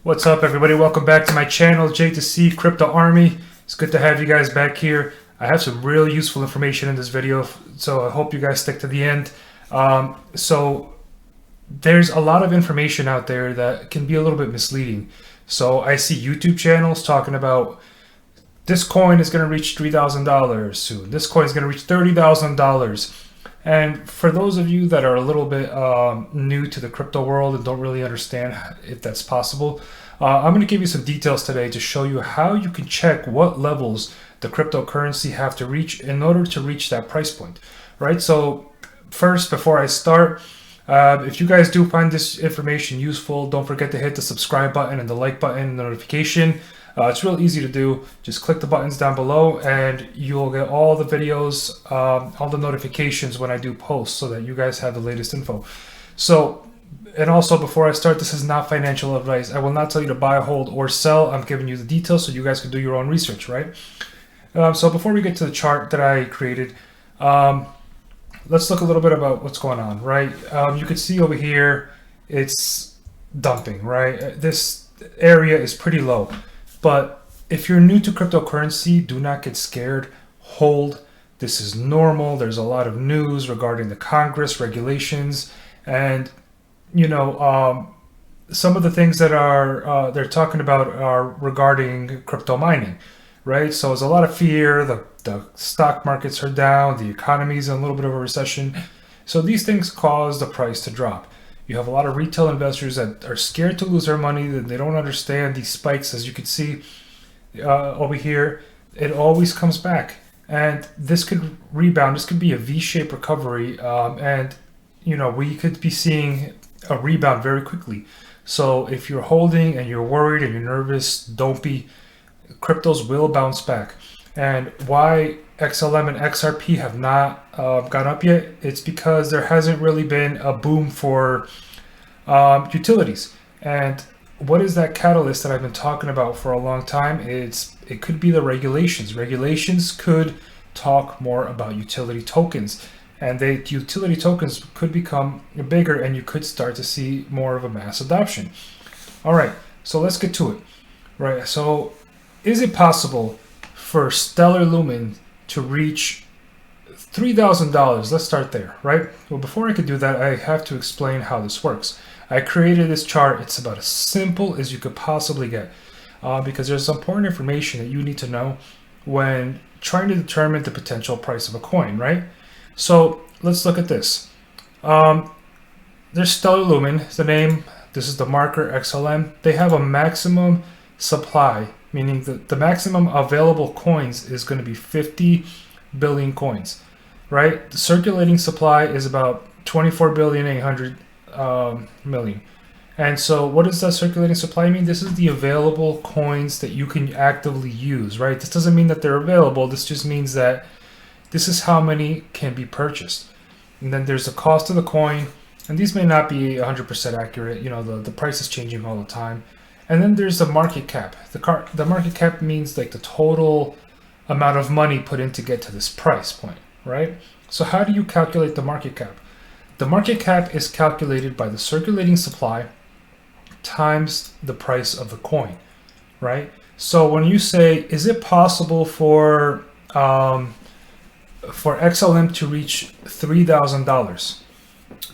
What's up, everybody? Welcome back to my channel, J2C Crypto Army. It's good to have you guys back here. I have some real useful information in this video, so I hope you guys stick to the end. So there's a lot of information out there that can be a little bit misleading. So I see YouTube channels talking about this coin is going to reach $3,000 soon. This coin is going to reach $30,000. And for those of you that are a little bit new to the crypto world and don't really understand if that's possible, I'm going to give you some details today to show you how you can check what levels the cryptocurrency have to reach in order to reach that price point, right? So first, before I start, if you guys do find this information useful, don't forget to hit the subscribe button and the like button and the notification. It's real easy to do. Just click the buttons down below and you'll get all the videos, all the notifications when I do posts so that you guys have the latest info. So, and also before I start, this is not financial advice. I will not tell you to buy, hold, or sell. I'm giving you the details so you guys can do your own research, right? So before we get to the chart that I created, let's look a little bit about what's going on, right? You can see over here, it's dumping, right? This area is pretty low. But if you're new to cryptocurrency, do not get scared. Hold. This is normal. There's a lot of news regarding the Congress regulations, and some of the things that are they're talking about are regarding crypto mining, right? So there's a lot of fear. The stock markets are down. The economy is in a little bit of a recession. So these things cause the price to drop. You have a lot of retail investors that are scared to lose their money, that they don't understand these spikes. As you can see over here, it always comes back. And this could rebound. This could be a V-shaped recovery. And we could be seeing a rebound very quickly. So if you're holding and you're worried and you're nervous, don't be. Cryptos will bounce back. And why XLM and XRP have not gone up yet, it's because there hasn't really been a boom for utilities. And what is that catalyst that I've been talking about for a long time? It could be the regulations. Regulations could talk more about utility tokens, and the utility tokens could become bigger, and you could start to see more of a mass adoption. All right, so let's get to it. Right, so is it possible for Stellar Lumen to reach $3,000? Let's start there, right? Well, before I could do that, I have to explain how this works. I created this chart. It's about as simple as you could possibly get because there's some important information that you need to know when trying to determine the potential price of a coin, right? So let's look at this. There's Stellar Lumen, the name. This is the marker XLM. They have a maximum supply, meaning that the maximum available coins is going to be 50 billion coins, right? The circulating supply is about 24,800,000,000. And so what does that circulating supply mean? This is the available coins that you can actively use, right? This doesn't mean that they're available. This just means that this is how many can be purchased. And then there's the cost of the coin, and these may not be 100% accurate. The price is changing all the time. And then there's the market cap. The market cap means like the total amount of money put in to get to this price point, right? So how do you calculate the market cap? The market cap is calculated by the circulating supply times the price of the coin, right? So when you say, is it possible for XLM to reach $3,000?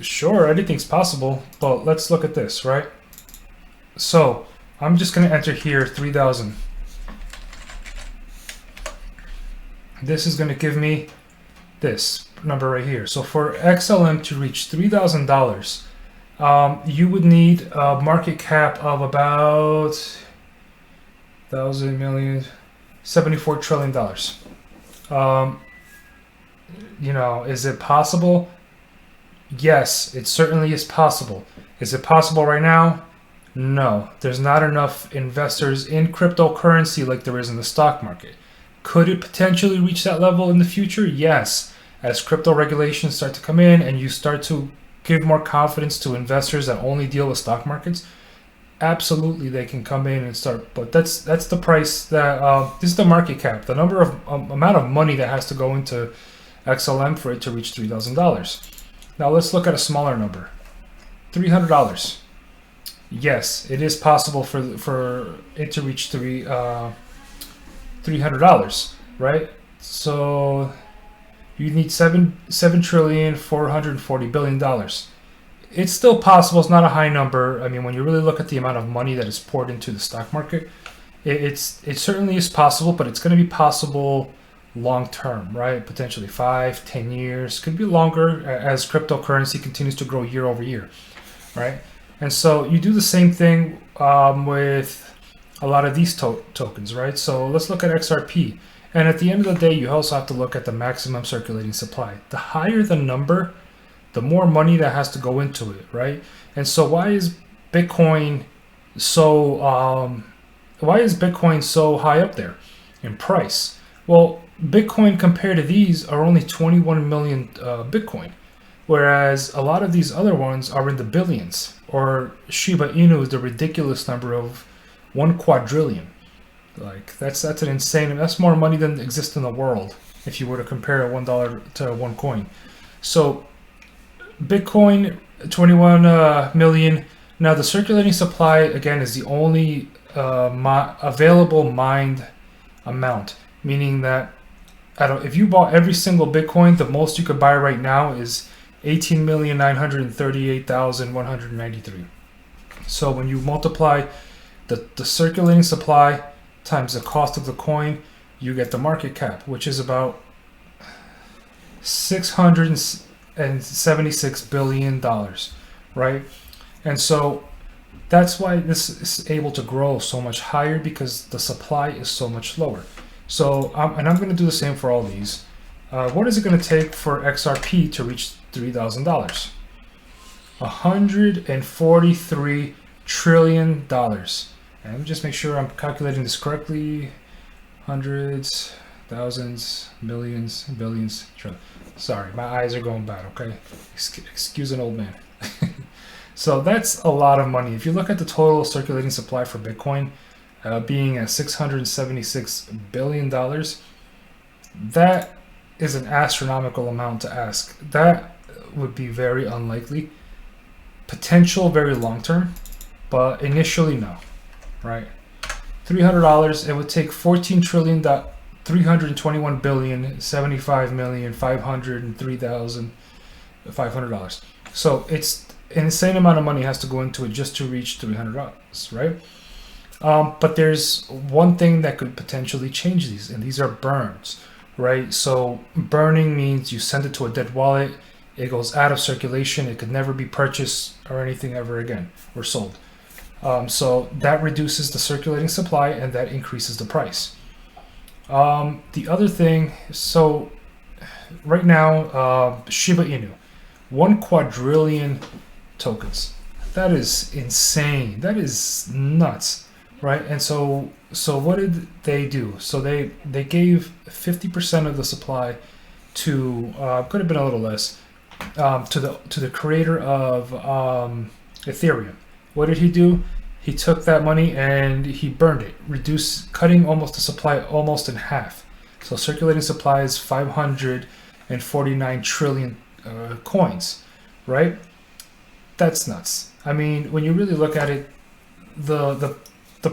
Sure, anything's possible, but let's look at this, right? So I'm just going to enter here 3,000. This is going to give me this number right here. So for XLM to reach $3,000, you would need a market cap of about 1,000 million, $74 trillion. Is it possible? Yes, it certainly is possible. Is it possible right now? No, there's not enough investors in cryptocurrency like there is in the stock market. Could it potentially reach that level in the future? Yes. As crypto regulations start to come in and you start to give more confidence to investors that only deal with stock markets, absolutely they can come in and start. But that's the price that this is the market cap, the number of amount of money that has to go into XLM for it to reach $3,000. Now let's look at a smaller number, $300. yes, it is possible for it to reach $300, right? So you need $7,440,000,000,000. It's still possible. It's not a high number. I mean, when you really look at the amount of money that is poured into the stock market, it certainly is possible, but it's going to be possible long term, right? Potentially 5, 10 years, could be longer as cryptocurrency continues to grow year over year, right? And so you do the same thing with a lot of these tokens, right? So let's look at XRP. And at the end of the day, you also have to look at the maximum circulating supply. The higher the number, the more money that has to go into it, right? And so why is Bitcoin so high up there in price? Well, Bitcoin compared to these are only 21 million Bitcoin, whereas a lot of these other ones are in the billions. Or Shiba Inu is the ridiculous number of 1 quadrillion. Like that's an insane. That's more money than exists in the world if you were to compare $1 to one coin. So Bitcoin, 21 million. Now the circulating supply again is the only available mined amount, meaning that if you bought every single Bitcoin, the most you could buy right now is 18,938,193. So when you multiply the circulating supply times the cost of the coin, you get the market cap, which is about $676 billion, right? And so that's why this is able to grow so much higher, because the supply is so much lower. So, and I'm going to do the same for all these. What is it going to take for XRP to reach $3,000? $143 trillion. And let me just make sure I'm calculating this correctly. Hundreds, thousands, millions, billions, trillions. Sorry, my eyes are going bad, okay? Excuse an old man. So that's a lot of money. If you look at the total circulating supply for Bitcoin being at $676 billion, that is an astronomical amount to ask. That would be very unlikely. Potential very long term, but initially no, right? $300, it would take 14 trillion, 321 billion, 75,503,500. So it's an insane amount of money has to go into it just to reach $300, right? But there's one thing that could potentially change these, and these are burns, right? So burning means you send it to a dead wallet, it goes out of circulation, it could never be purchased or anything ever again or sold. So that reduces the circulating supply and that increases the price. The other thing, so right now, Shiba Inu, 1 quadrillion tokens. That is insane. That is nuts, right? And so what did they do? So they gave 50% of the supply to could have been a little less to the creator of Ethereum. What did he do? He took that money and he burned it, cutting almost the supply almost in half. So circulating supply is 549 trillion coins, right? That's nuts. I mean, when you really look at it, the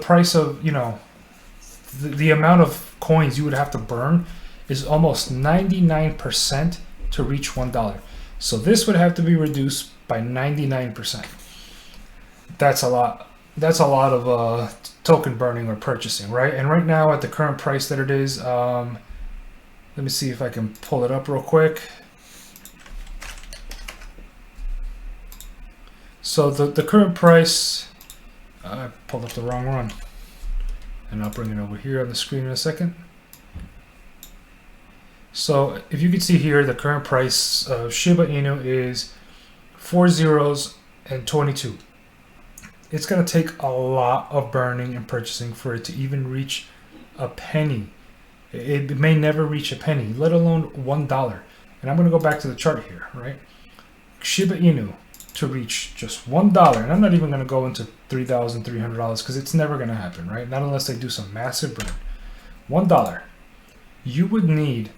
price of, the amount of coins you would have to burn is almost 99% to reach $1. So this would have to be reduced by 99%. That's a lot. That's a lot of token burning or purchasing, right? And right now at the current price that it is, let me see if I can pull it up real quick. So the current price, I pulled up the wrong one, and I'll bring it over here on the screen in a second. So if you can see here, the current price of Shiba Inu is 4 zeros and 22. It's going to take a lot of burning and purchasing for it to even reach a penny. It may never reach a penny, let alone $1. And I'm going to go back to the chart here, right? Shiba Inu to reach just $1, and I'm not even going to go into $3,300 because it's never going to happen, right? Not unless they do some massive burn. $1. You would need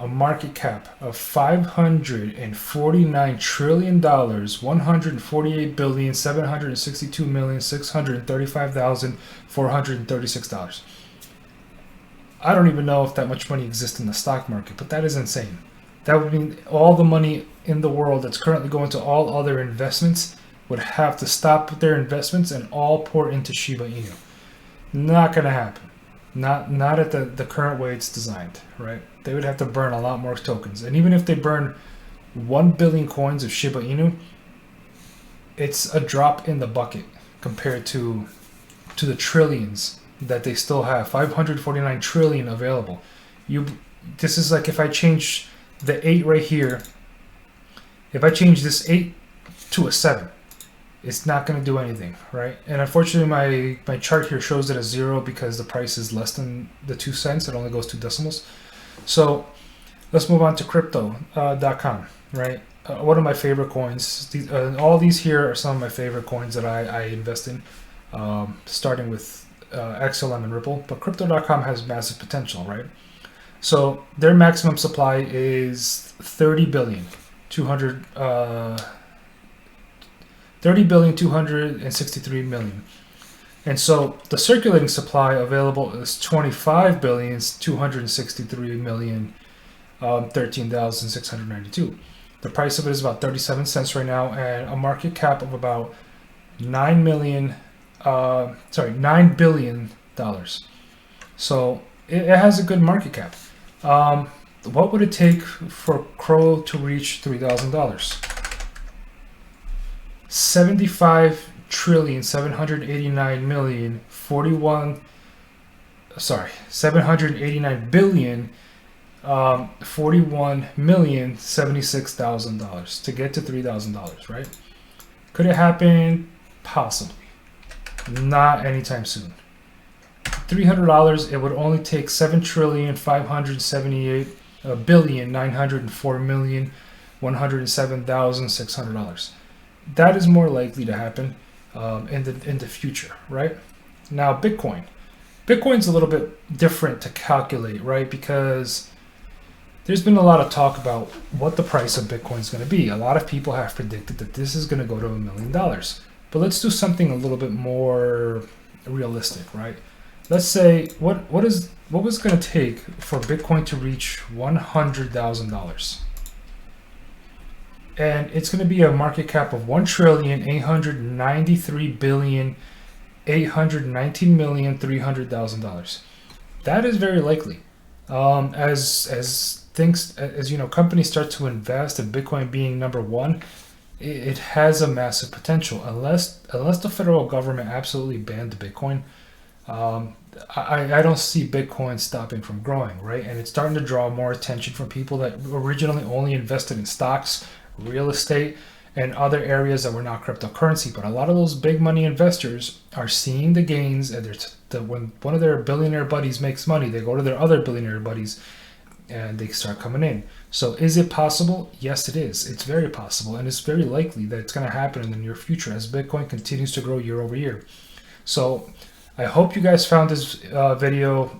a market cap of $549 trillion, $148,762,635,436. I don't even know if that much money exists in the stock market, but that is insane. That would mean all the money in the world that's currently going to all other investments would have to stop their investments and all pour into Shiba Inu. Not going to happen. Not at the current way it's designed, right? They would have to burn a lot more tokens. And even if they burn 1 billion coins of Shiba Inu, it's a drop in the bucket compared to the trillions that they still have. 549 trillion available. This is like if I change the 8 right here, if I change this 8 to a 7, it's not going to do anything, right? And unfortunately, my chart here shows it as 0 because the price is less than the 2 cents. It only goes 2 decimals. So let's move on to crypto.com, right? One of my favorite coins. All these here are some of my favorite coins that I invest in, starting with XLM and Ripple. But crypto.com has massive potential, right? So their maximum supply is 30,263 million. And so the circulating supply available is 25,263,013,692. The price of it is about 37 cents right now, and a market cap of about $9 billion. So it has a good market cap. What would it take for Crow to reach $3,000? 789,041,076,000 to get to $3,000, right? Could it happen? Possibly. Not anytime soon. $300, it would only take 7,578,904,107,600. That is more likely to happen in the future, right? Now, Bitcoin's a little bit different to calculate, right? Because there's been a lot of talk about what the price of Bitcoin is going to be. A lot of people have predicted that this is going to go to $1 million. But let's do something a little bit more realistic, right? Let's say what was going to take for Bitcoin to reach $100,000? And it's going to be a market cap of $1,893,819,300,000. That is very likely. As companies start to invest in Bitcoin being number one, it has a massive potential. Unless the federal government absolutely banned Bitcoin, I don't see Bitcoin stopping from growing, right? And it's starting to draw more attention from people that originally only invested in stocks, real estate, and other areas that were not cryptocurrency. But a lot of those big money investors are seeing the gains, and when one of their billionaire buddies makes money, they go to their other billionaire buddies and they start coming in. So is it possible? Yes, it is. It's very possible, and it's very likely that it's going to happen in the near future as Bitcoin continues to grow year over year. So I hope you guys found this video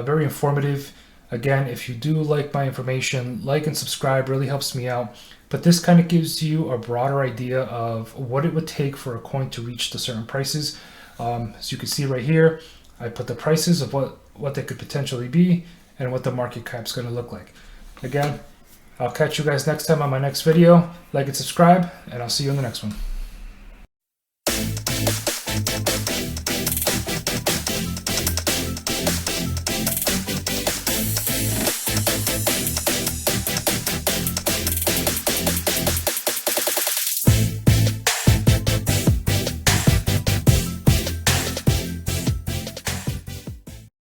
very informative. Again, if you do like my information, like and subscribe, really helps me out. But this kind of gives you a broader idea of what it would take for a coin to reach the certain prices. As you can see right here, I put the prices of what they could potentially be and what the market cap's going to look like. Again, I'll catch you guys next time on my next video. Like and subscribe, and I'll see you in the next one.